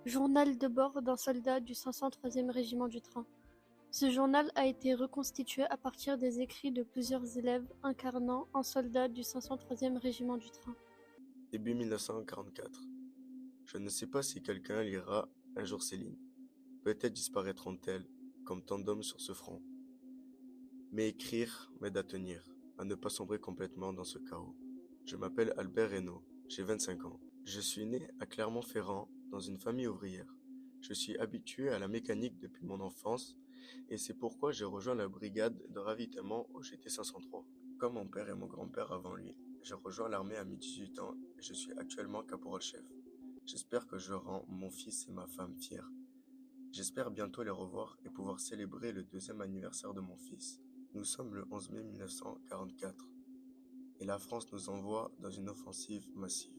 Journal de bord d'un soldat du 503e régiment du train. Ce journal a été reconstitué à partir des écrits de plusieurs élèves incarnant un soldat du 503e régiment du train. Début 1944. Je ne sais pas si quelqu'un lira un jour ces lignes. Peut-être disparaîtront-elles, comme tant d'hommes sur ce front. Mais écrire m'aide à tenir, à ne pas sombrer complètement dans ce chaos. Je m'appelle Albert Reynaud, j'ai 25 ans. Je suis né à Clermont-Ferrand, dans une famille ouvrière. Je suis habitué à la mécanique depuis mon enfance, et c'est pourquoi j'ai rejoint la brigade de ravitaillement au GT 503. Comme mon père et mon grand-père avant lui, j'ai rejoint l'armée à mes 18 ans et je suis actuellement caporal-chef. J'espère que je rends mon fils et ma femme fiers. J'espère bientôt les revoir et pouvoir célébrer le 2e anniversaire de mon fils. Nous sommes le 11 mai 1944 et la France nous envoie dans une offensive massive,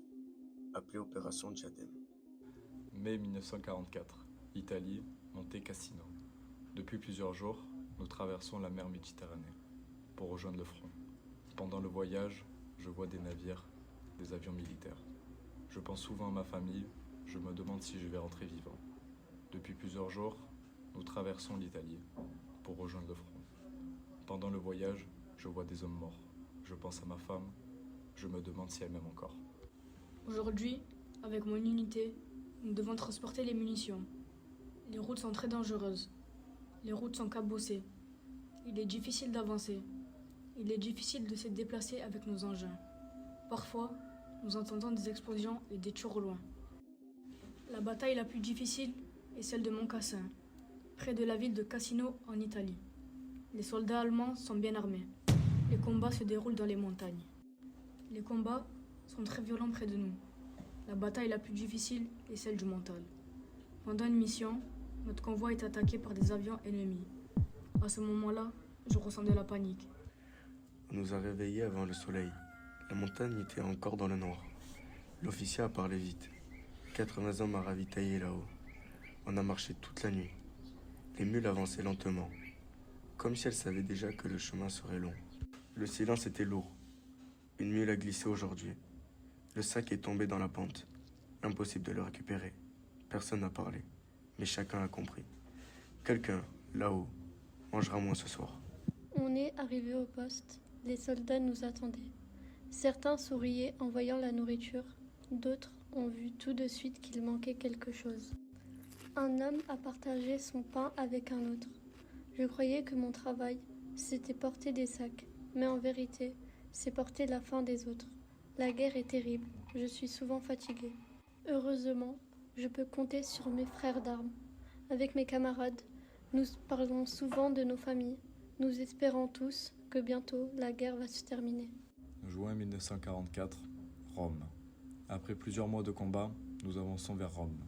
appelée Opération Diadème. Mai 1944, Italie, Monte Cassino. Depuis plusieurs jours, nous traversons la mer Méditerranée pour rejoindre le front. Pendant le voyage, je vois des navires, des avions militaires. Je pense souvent à ma famille, je me demande si je vais rentrer vivant. Depuis plusieurs jours, nous traversons l'Italie pour rejoindre le front. Pendant le voyage, je vois des hommes morts. Je pense à ma femme, je me demande si elle m'aime encore. Aujourd'hui, avec mon unité, nous devons transporter les munitions. Les routes sont très dangereuses. Les routes sont cabossées. Il est difficile d'avancer. Il est difficile de se déplacer avec nos engins. Parfois, nous entendons des explosions et des tirs au loin. La bataille la plus difficile est celle de Moncassin, près de la ville de Cassino en Italie. Les soldats allemands sont bien armés. Les combats se déroulent dans les montagnes. Les combats sont très violents près de nous. La bataille la plus difficile est celle du mental. Pendant une mission, notre convoi est attaqué par des avions ennemis. À ce moment-là, je ressens de la panique. On nous a réveillés avant le soleil. La montagne était encore dans le noir. L'officier a parlé vite. 80 hommes à ravitailler là-haut. On a marché toute la nuit. Les mules avançaient lentement, comme si elles savaient déjà que le chemin serait long. Le silence était lourd. Une mule a glissé aujourd'hui. Le sac est tombé dans la pente. Impossible de le récupérer. Personne n'a parlé, mais chacun a compris. Quelqu'un, là-haut, mangera moins ce soir. On est arrivé au poste. Les soldats nous attendaient. Certains souriaient en voyant la nourriture. D'autres ont vu tout de suite qu'il manquait quelque chose. Un homme a partagé son pain avec un autre. Je croyais que mon travail, c'était porter des sacs. Mais en vérité, c'est porter la faim des autres. La guerre est terrible. Je suis souvent fatiguée. Heureusement, je peux compter sur mes frères d'armes. Avec mes camarades, nous parlons souvent de nos familles. Nous espérons tous que bientôt la guerre va se terminer. Juin 1944, Rome. Après plusieurs mois de combat, nous avançons vers Rome.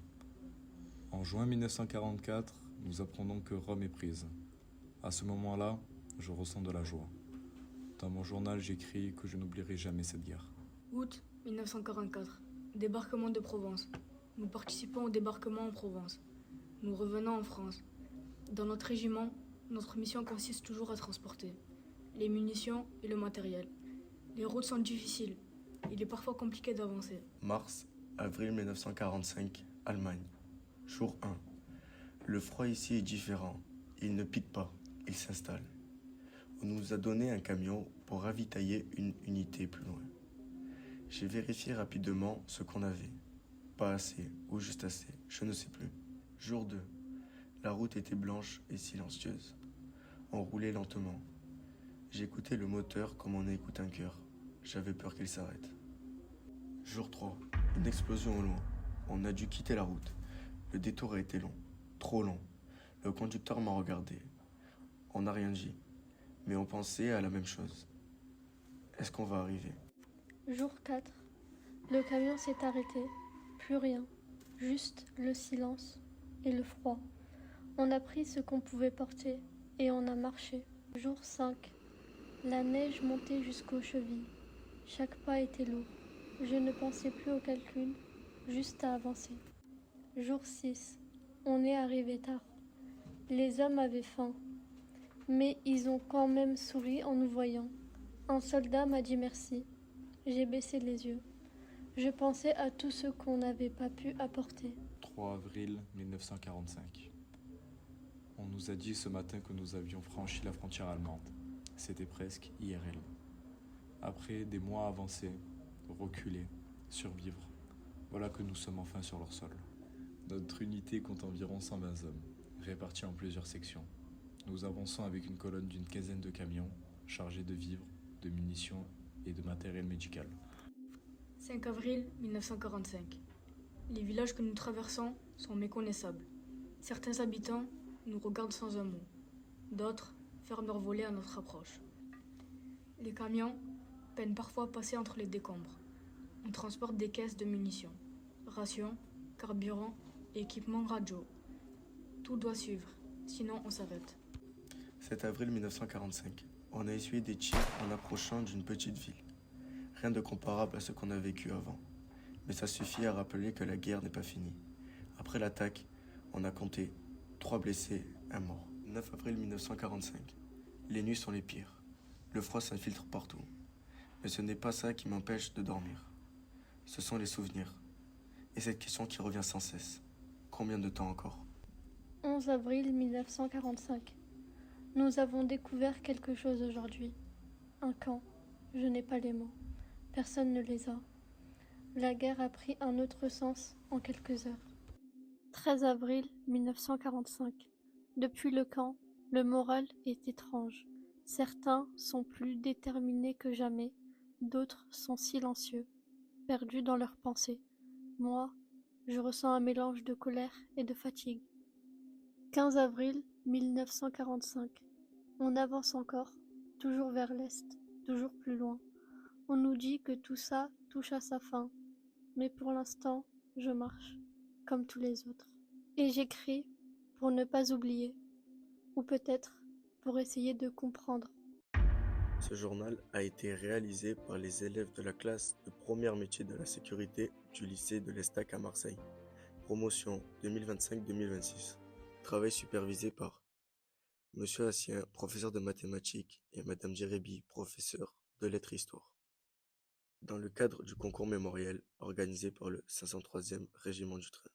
En juin 1944, nous apprenons que Rome est prise. À ce moment-là, je ressens de la joie. Dans mon journal, j'écris que je n'oublierai jamais cette guerre. Août 1944. Débarquement de Provence. Nous participons au débarquement en Provence. Nous revenons en France. Dans notre régiment, notre mission consiste toujours à transporter les munitions et le matériel. Les routes sont difficiles. Il est parfois compliqué d'avancer. Mars, avril 1945, Allemagne. Jour 1. Le froid ici est différent. Il ne pique pas, il s'installe. On nous a donné un camion pour ravitailler une unité plus loin. J'ai vérifié rapidement ce qu'on avait. Pas assez, ou juste assez, je ne sais plus. Jour 2. La route était blanche et silencieuse. On roulait lentement. J'écoutais le moteur comme on écoute un cœur. J'avais peur qu'il s'arrête. Jour 3. Une explosion au loin. On a dû quitter la route. Le détour a été long. Trop long. Le conducteur m'a regardé. On n'a rien dit. Mais on pensait à la même chose. Est-ce qu'on va arriver ? Jour 4. Le camion s'est arrêté. Plus rien. Juste le silence et le froid. On a pris ce qu'on pouvait porter et on a marché. Jour 5. La neige montait jusqu'aux chevilles. Chaque pas était lourd. Je ne pensais plus au calcul, juste à avancer. Jour 6. On est arrivé tard. Les hommes avaient faim. Mais ils ont quand même souri en nous voyant. Un soldat m'a dit merci. J'ai baissé les yeux. Je pensais à tout ce qu'on n'avait pas pu apporter. 3 avril 1945. On nous a dit ce matin que nous avions franchi la frontière allemande. C'était presque IRL. Après des mois avancés, reculer, survivre, voilà que nous sommes enfin sur leur sol. Notre unité compte environ 120 hommes, répartis en plusieurs sections. Nous avançons avec une colonne d'une quinzaine de camions, chargés de vivres, de munitions et de matériel médical. 5 avril 1945. Les villages que nous traversons sont méconnaissables. Certains habitants nous regardent sans un mot. D'autres ferment leur volet à notre approche. Les camions peinent parfois à passer entre les décombres. On transporte des caisses de munitions, rations, carburant et équipements radio. Tout doit suivre, sinon on s'arrête. 7 avril 1945. On a essuyé des tirs en approchant d'une petite ville. Rien de comparable à ce qu'on a vécu avant. Mais ça suffit à rappeler que la guerre n'est pas finie. Après l'attaque, on a compté 3 blessés, 1 mort. 9 avril 1945. Les nuits sont les pires. Le froid s'infiltre partout. Mais ce n'est pas ça qui m'empêche de dormir. Ce sont les souvenirs. Et cette question qui revient sans cesse. Combien de temps encore ? 11 avril 1945. Nous avons découvert quelque chose aujourd'hui. Un camp. Je n'ai pas les mots. Personne ne les a. La guerre a pris un autre sens en quelques heures. 13 avril 1945. Depuis le camp, le moral est étrange. Certains sont plus déterminés que jamais, d'autres sont silencieux, perdus dans leurs pensées. Moi, je ressens un mélange de colère et de fatigue. 15 avril 1945. On avance encore, toujours vers l'est, toujours plus loin. On nous dit que tout ça touche à sa fin, mais pour l'instant, je marche, comme tous les autres. Et j'écris pour ne pas oublier, ou peut-être pour essayer de comprendre. Ce journal a été réalisé par les élèves de la classe de première métier de la sécurité du lycée de l'Estac à Marseille. Promotion 2025-2026. Travail supervisé par Monsieur Hassien, professeur de mathématiques, et Madame Djerebi, professeur de lettres histoire. Dans le cadre du concours mémoriel organisé par le 503e Régiment du Train.